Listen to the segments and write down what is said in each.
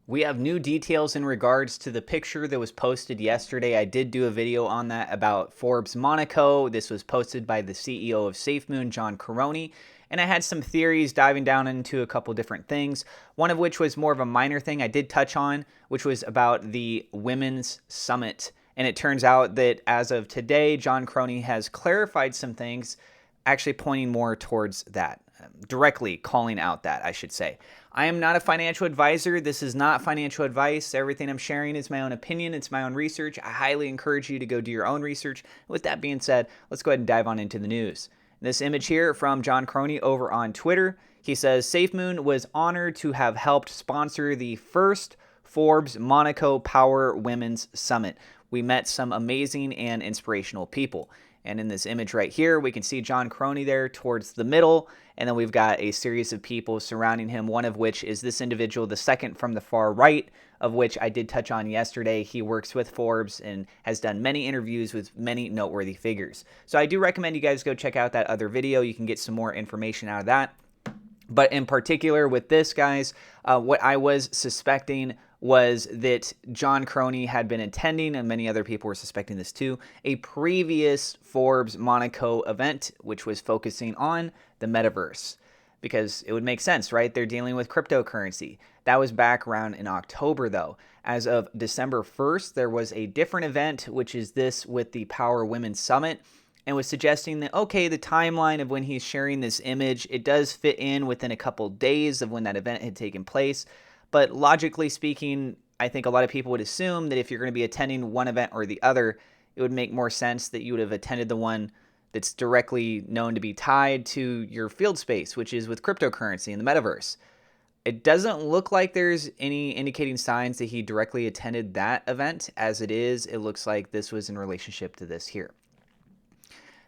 We have new details in regards to the picture that was posted yesterday. I did do a video on that about Forbes Monaco. This was posted by the CEO of SafeMoon, John Karony. And I had some theories diving down into a couple different things. One of which was more of a minor thing I did touch on, which was about the Women's Summit. And it turns out that as of today, John Karony has clarified some things, actually pointing more towards that, directly calling out that, I should say. I am not a financial advisor. This is not financial advice. Everything I'm sharing is my own opinion. It's my own research. I highly encourage you to go do your own research. With that being said, let's go ahead and dive on into the news. This image here from John Karony over on Twitter. He says, SafeMoon was honored to have helped sponsor the first Forbes Monaco Power Women's Summit. We met some amazing and inspirational people. And in this image right here, we can see John Karony there towards the middle. And then we've got a series of people surrounding him, one of which is this individual, the second from the far right, of which I did touch on yesterday. He works with Forbes and has done many interviews with many noteworthy figures. So I do recommend you guys go check out that other video. You can get some more information out of that. But in particular with this, guys, what I was suspecting was that John Karony had been attending, and many other people were suspecting this too, a previous Forbes Monaco event, which was focusing on the metaverse. Because it would make sense, right? They're dealing with cryptocurrency. That was back around in October, though. As of December 1st, there was a different event, which is this with the Power Women's Summit, and was suggesting that, okay, the timeline of when he's sharing this image, it does fit in within a couple days of when that event had taken place. But logically speaking, I think a lot of people would assume that if you're going to be attending one event or the other, it would make more sense that you would have attended the one that's directly known to be tied to your field space, which is with cryptocurrency and the metaverse. It doesn't look like there's any indicating signs that he directly attended that event. As it is, it looks like this was in relationship to this here.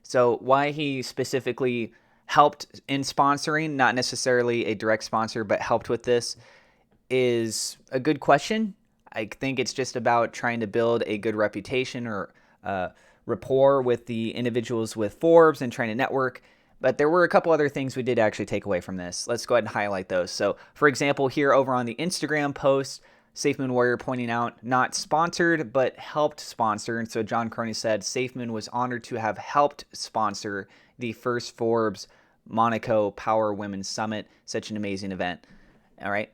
So why he specifically helped in sponsoring, not necessarily a direct sponsor, but helped with this, is a good question. I think it's just about trying to build a good reputation or rapport with the individuals with Forbes and trying to network. But there were a couple other things we did actually take away from this. Let's go ahead and highlight those. So, for example, here over on the Instagram post, SafeMoon Warrior pointing out, not sponsored, but helped sponsor. And so John Karony said, SafeMoon was honored to have helped sponsor the first Forbes Monaco Power Women's Summit. Such an amazing event. All right.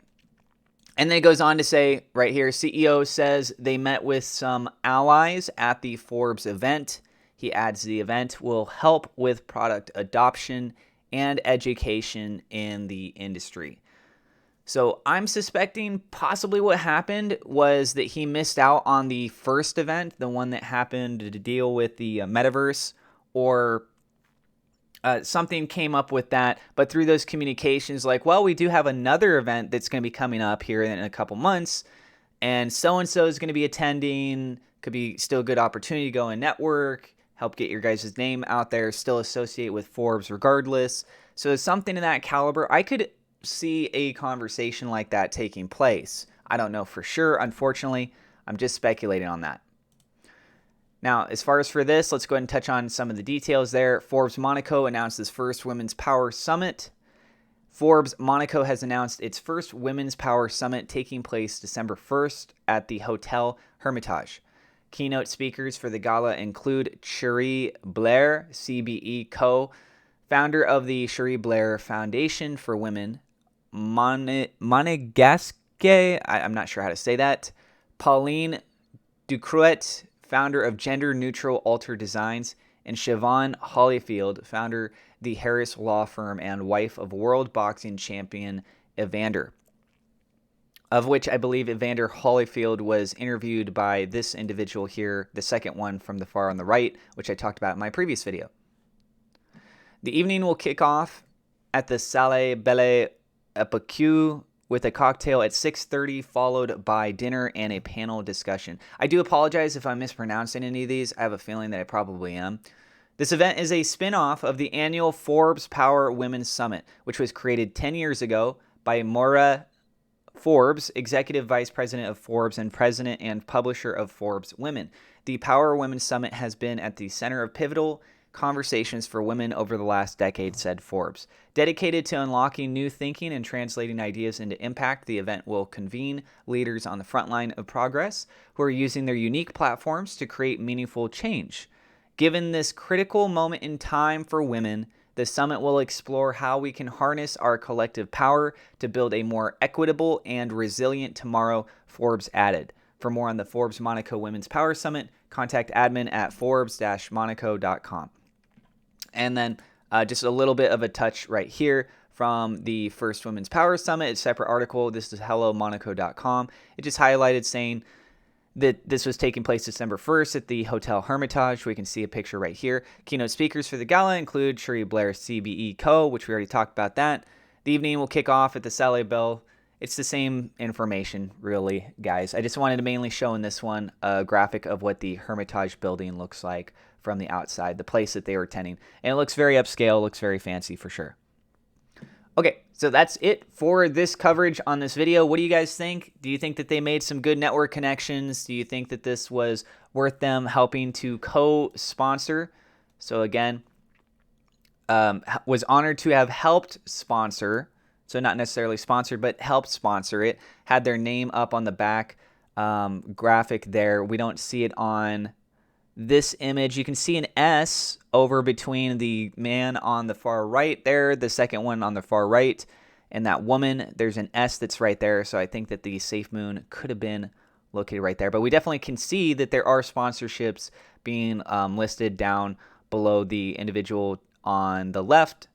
And then it goes on to say right here, CEO says they met with some allies at the Forbes event. He adds the event will help with product adoption and education in the industry. So I'm suspecting possibly what happened was that he missed out on the first event, the one that happened to deal with the metaverse, or something came up with that. But through those communications, like, well, we do have another event that's going to be coming up here in a couple months, and so is going to be attending. Could be still a good opportunity to go and network, help get your guys' name out there, still associate with Forbes regardless. So something in that caliber, I could see a conversation like that taking place. I don't know for sure, unfortunately. I'm just speculating on that. Now, as far as for this, let's go ahead and touch on some of the details there. Forbes Monaco announced its first Women's Power Summit. Forbes Monaco has announced its first Women's Power Summit taking place December 1st at the Hotel Hermitage. Keynote speakers for the gala include Cherie Blair, CBE co-founder of the Cherie Blair Foundation for Women, Monegasque, I'm not sure how to say that, Pauline Ducruet, founder of Gender Neutral Alter Designs, and Siobhan Holyfield, founder the Harris Law Firm and wife of world boxing champion Evander, of which I believe Evander Holyfield was interviewed by this individual here, the second one from the far on the right, which I talked about in my previous video. The evening will kick off at the Salle Belle Epoque with a cocktail at 6:30, followed by dinner and a panel discussion. I do apologize if I'm mispronouncing any of these. I have a feeling that I probably am. This event is a spin-off of the annual Forbes Power Women's Summit, which was created 10 years ago by Maura Forbes, Executive Vice President of Forbes and President and Publisher of Forbes Women. The Power Women's Summit has been at the center of pivotal conversations for women over the last decade, said Forbes. Dedicated to unlocking new thinking and translating ideas into impact, the event will convene leaders on the front line of progress who are using their unique platforms to create meaningful change. Given this critical moment in time for women, the summit will explore how we can harness our collective power to build a more equitable and resilient tomorrow, Forbes added. For more on the Forbes Monaco Women's Power Summit, contact admin at forbes-monaco.com. And then just a little bit of a touch right here from the First Women's Power Summit. It's a separate article. This is hellomonaco.com. It just highlighted saying that this was taking place December 1st at the Hotel Hermitage. We can see a picture right here. Keynote speakers for the gala include Cherie Blair, CBE Co., which we already talked about that. The evening will kick off at the Salé Belle. It's the same information, really, guys. I just wanted to mainly show in this one a graphic of what the Hermitage building looks like from the outside, the place that they were attending. And it looks very upscale, looks very fancy for sure. Okay, so that's it for this coverage on this video. What do you guys think? Do you think that they made some good network connections? Do you think that this was worth them helping to co-sponsor? So again, was honored to have helped sponsor. So not necessarily sponsored, but helped sponsor it. Had their name up on the back graphic there. We don't see it on this image. You can see an S over between the man on the far right there, the second one on the far right, and that woman. There's an S that's right there. So I think that the SafeMoon could have been located right there. But we definitely can see that there are sponsorships being listed down below the individual on the left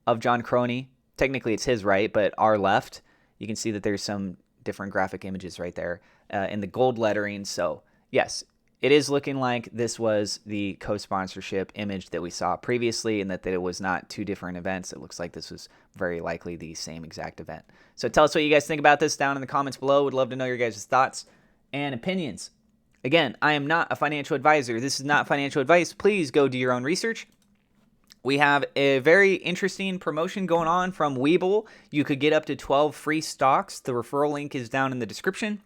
of John Karony. Technically it's his right, but our left, you can see that there's some different graphic images right there in the gold lettering. So yes, it is looking like this was the co-sponsorship image that we saw previously, and that it was not two different events. It looks like this was very likely the same exact event. So tell us what you guys think about this down in the comments below. Would love to know your guys' thoughts and opinions. Again, I am not a financial advisor. This is not financial advice. Please go do your own research. We have a very interesting promotion going on from Webull. You could get up to 12 free stocks. The referral link is down in the description.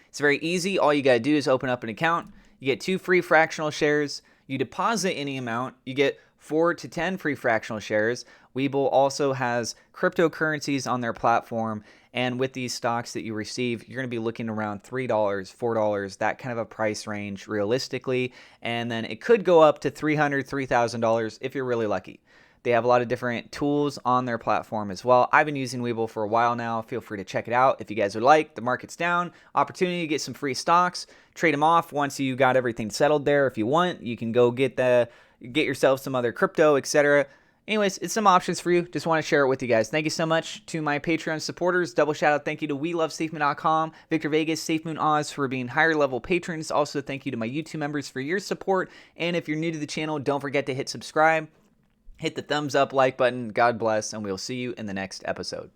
It's very easy. All you got to do is open up an account. You get 2 free fractional shares. You deposit any amount. You get 4 to 10 free fractional shares. Webull also has cryptocurrencies on their platform. And with these stocks that you receive, you're going to be looking around $3, $4, that kind of a price range realistically. And then it could go up to $300, $3,000 if you're really lucky. They have a lot of different tools on their platform as well. I've been using Webull for a while now. Feel free to check it out if you guys would like. The market's down. Opportunity to get some free stocks. Trade them off once you got everything settled there. If you want, you can go get yourself some other crypto, etc. Anyways, it's some options for you. Just want to share it with you guys. Thank you so much to my Patreon supporters. Double shout out thank you to WeLoveSafeMoon.com, Victor Vegas, SafeMoon Oz for being higher level patrons. Also, thank you to my YouTube members for your support. And if you're new to the channel, don't forget to hit subscribe. Hit the thumbs up, like button. God bless, and we'll see you in the next episode.